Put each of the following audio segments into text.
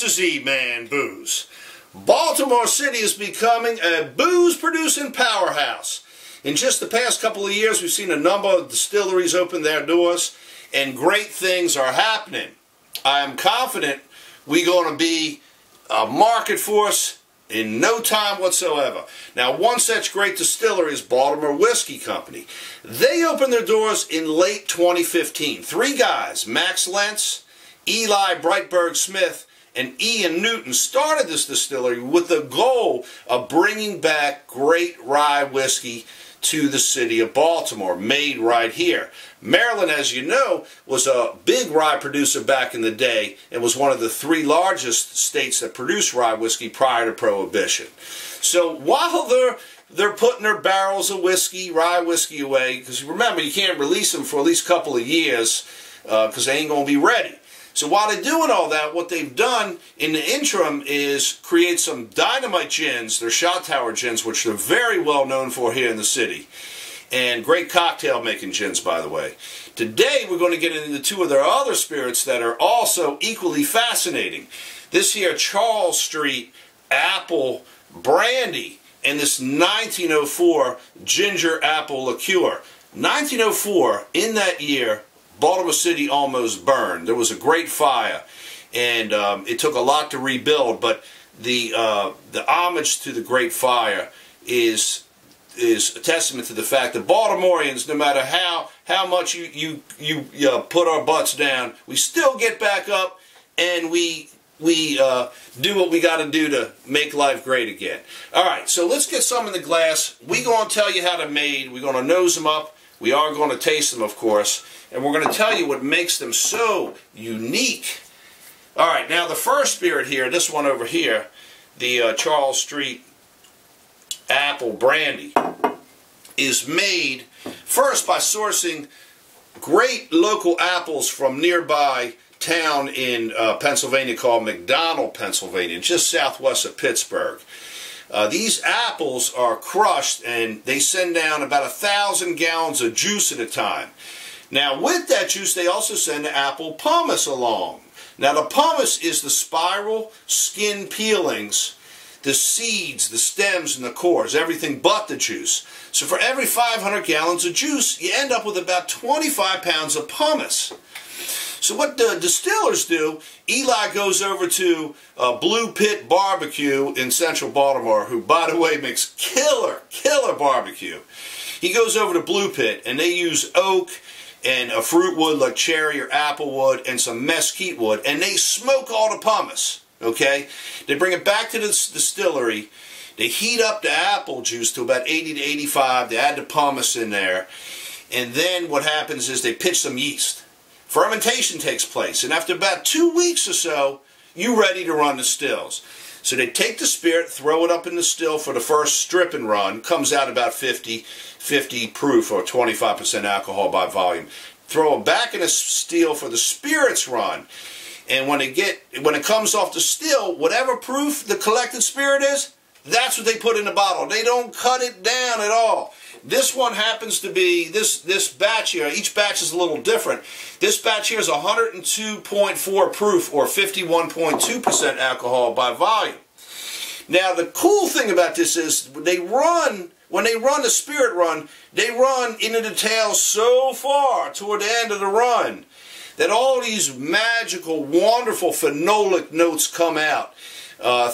This is E-Man Booze. Baltimore City is becoming a booze-producing powerhouse. In just the past couple of years, we've seen a number of distilleries open their doors, and great things are happening. I am confident we're going to be a market force in no time whatsoever. Now, one such great distillery is Baltimore Whiskey Company. They opened their doors in late 2015. Three guys, Max Lentz, Eli Breitburg-Smith, and Ian Newton started this distillery with the goal of bringing back great rye whiskey to the city of Baltimore, made right here. Maryland, as you know, was a big rye producer back in the day and was one of the three largest states that produced rye whiskey prior to Prohibition. So while they're putting their barrels of whiskey, rye whiskey away, because remember, you can't release them for at least a couple of years because they ain't going to be ready. So while they're doing all that, what they've done in the interim is create some dynamite gins, they're shot tower gins, which they're very well known for here in the city. And great cocktail making gins, by the way. Today we're going to get into two of their other spirits that are also equally fascinating. This here Charles Street Apple Brandy and this 1904 Ginger Apple Liqueur. 1904, in that year, Baltimore City almost burned. There was a great fire, and it took a lot to rebuild. But the homage to the Great Fire is a testament to the fact that Baltimoreans, no matter how much you put our butts down, we still get back up and we do what we got to do to make life great again. All right, so let's get some in the glass. We're going to tell you how they're made. We're going to nose them up. We are going to taste them, of course, and we're going to tell you what makes them so unique. All right, now the first spirit here, this one over here, the Charles Street Apple Brandy, is made first by sourcing great local apples from nearby town in Pennsylvania called McDonald, Pennsylvania, just southwest of Pittsburgh. These apples are crushed and they send down about 1,000 gallons of juice at a time. Now with that juice they also send the apple pomace along. Now the pomace is the spiral skin peelings, the seeds, the stems, and the cores, everything but the juice. So for every 500 gallons of juice you end up with about 25 pounds of pomace. So what the distillers do, Eli goes over to Blue Pit Barbecue in central Baltimore, who, by the way, makes killer barbecue. He goes over to Blue Pit, and they use oak and a fruit wood like cherry or apple wood and some mesquite wood, and they smoke all the pomace, okay? They bring it back to the distillery. They heat up the apple juice to about 80 to 85. They add the pomace in there, and then what happens is they pitch some yeast. Fermentation takes place, and after about 2 weeks or so, you're ready to run the stills. So they take the spirit, throw it up in the still for the first strip and run, comes out about 50 proof or 25% alcohol by volume. Throw it back in a still for the spirits run, and when it comes off the still, whatever proof the collected spirit is, that's what they put in the bottle. They don't cut it down at all. This one happens to be, this batch here, each batch is a little different. This batch here is 102.4 proof or 51.2% alcohol by volume. Now the cool thing about this is when they run the spirit run, they run into the tail so far toward the end of the run that all these magical, wonderful phenolic notes come out.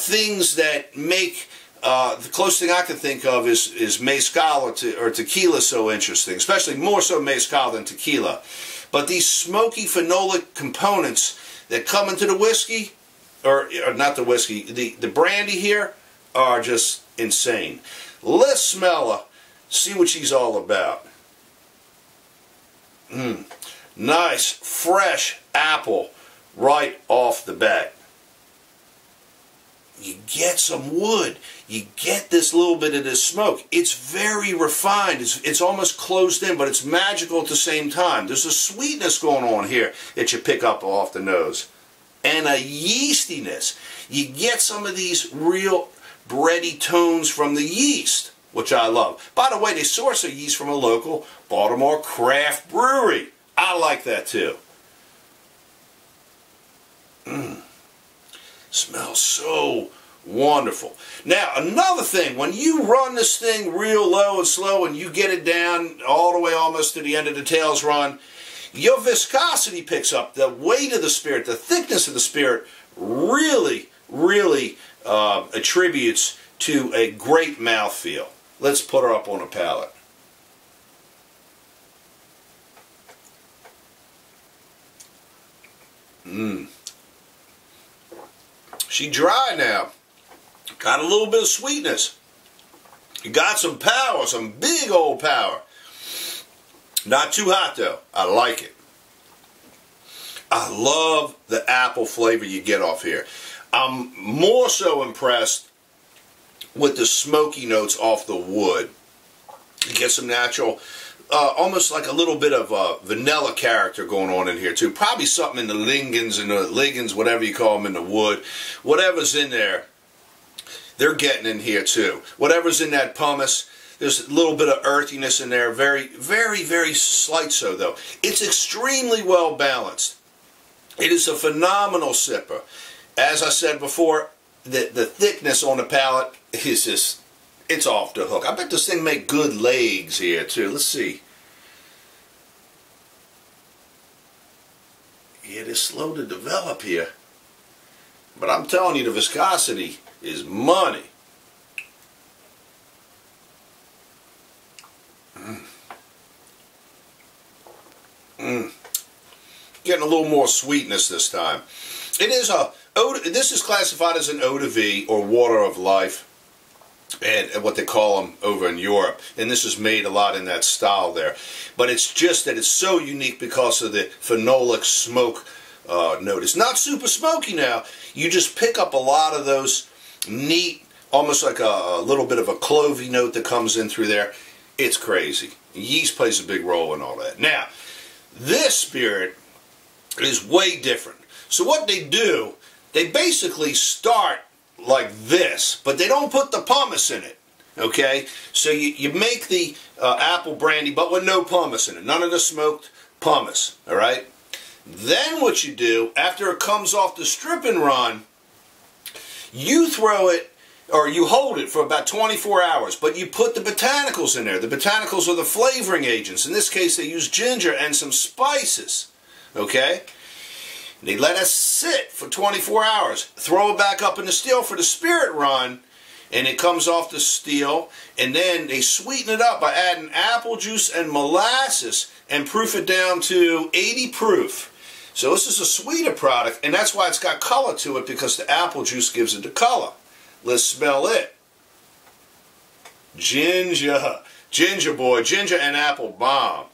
Things that make the closest thing I can think of is mezcal or tequila so interesting, especially more so mezcal than tequila. But these smoky phenolic components that come into the whiskey, or not the whiskey, the brandy here, are just insane. Let's smell her, see what she's all about. Nice, fresh apple right off the bat. You get some wood. You get this little bit of this smoke. It's very refined. It's almost closed in, but it's magical at the same time. There's a sweetness going on here that you pick up off the nose. And a yeastiness. You get some of these real bready tones from the yeast, which I love. By the way, they source their yeast from a local Baltimore craft brewery. I like that too. Smells so wonderful. Now, another thing, when you run this thing real low and slow and you get it down all the way almost to the end of the tails run, your viscosity picks up. The weight of the spirit, the thickness of the spirit really, really attributes to a great mouthfeel. Let's put her up on a palate. She dry now. Got a little bit of sweetness. You got some power, some big old power. Not too hot though. I like it. I love the apple flavor you get off here. I'm more so impressed with the smoky notes off the wood. You get some natural, almost like a little bit of vanilla character going on in here too. Probably something in the lignans, whatever you call them in the wood. Whatever's in there, they're getting in here too. Whatever's in that pumice, there's a little bit of earthiness in there. Very, very, very slight so though. It's extremely well balanced. It is a phenomenal sipper. As I said before, the thickness on the palate is just, it's off the hook. I bet this thing make good legs here too. Let's see. Yeah, it is slow to develop here. But I'm telling you, the viscosity is money. Getting a little more sweetness this time. It is this is classified as an eau de vie, or water of life, and what they call them over in Europe. And this is made a lot in that style there. But it's just that it's so unique because of the phenolic smoke note. It's not super smoky now. You just pick up a lot of those neat, almost like a little bit of a clovey note that comes in through there. It's crazy. Yeast plays a big role in all that. Now, this spirit is way different. So what they do, they basically start like this, but they don't put the pumice in it. Okay? So you make the apple brandy, but with no pumice in it. None of the smoked pumice. Alright? Then what you do, after it comes off the strip and run, you throw it, or you hold it for about 24 hours, but you put the botanicals in there. The botanicals are the flavoring agents. In this case, they use ginger and some spices. Okay? They let us sit for 24 hours. Throw it back up in the still for the spirit run, and it comes off the steel, and then they sweeten it up by adding apple juice and molasses and proof it down to 80 proof. So this is a sweeter product, and that's why it's got color to it, because the apple juice gives it the color. Let's smell it. Ginger. Ginger boy. Ginger and apple bomb.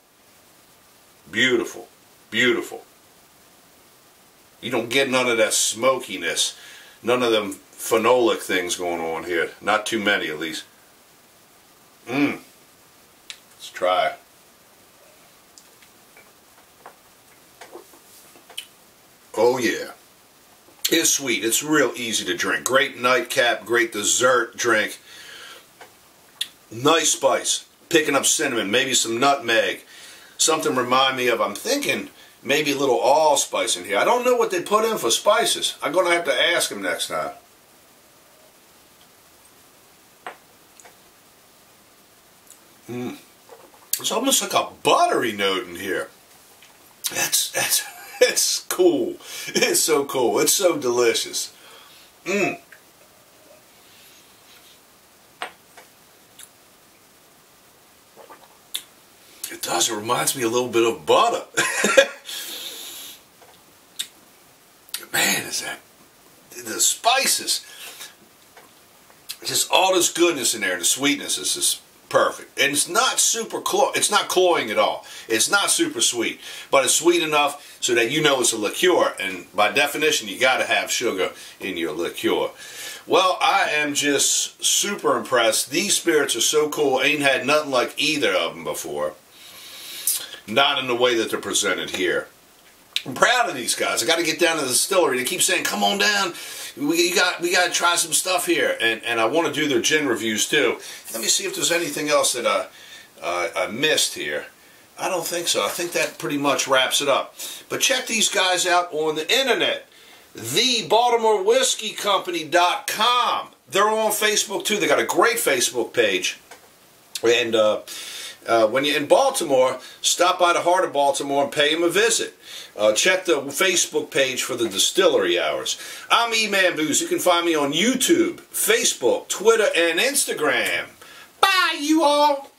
Beautiful. Beautiful. You don't get none of that smokiness. None of them phenolic things going on here. Not too many, at least. Let's try. Oh yeah. It's sweet. It's real easy to drink. Great nightcap, great dessert drink. Nice spice. Picking up cinnamon, maybe some nutmeg. Something remind me of, I'm thinking, maybe a little allspice in here. I don't know what they put in for spices. I'm going to have to ask them next time. It's almost like a buttery note in here. It's cool. It's so cool. It's so delicious. It does. It reminds me a little bit of butter. Man, is that the spices? Just all this goodness in there. The sweetness is just perfect. And it's not super it's not cloying at all. It's not super sweet, but it's sweet enough so that you know it's a liqueur, and by definition you got to have sugar in your liqueur. Well, I am just super impressed. These spirits are so cool. I ain't had nothing like either of them before. Not in the way that they're presented here. I'm proud of these guys. I got to get down to the distillery. They keep saying, "Come on down. We got to try some stuff here." And I want to do their gin reviews too. Let me see if there's anything else that I missed here. I don't think so. I think that pretty much wraps it up. But check these guys out on the internet. the Baltimore Whiskey Company.com. They're on Facebook too. They got a great Facebook page. And when you're in Baltimore, stop by the heart of Baltimore and pay them a visit. Check the Facebook page for the distillery hours. I'm E-Man Booze. You can find me on YouTube, Facebook, Twitter, and Instagram. Bye, you all.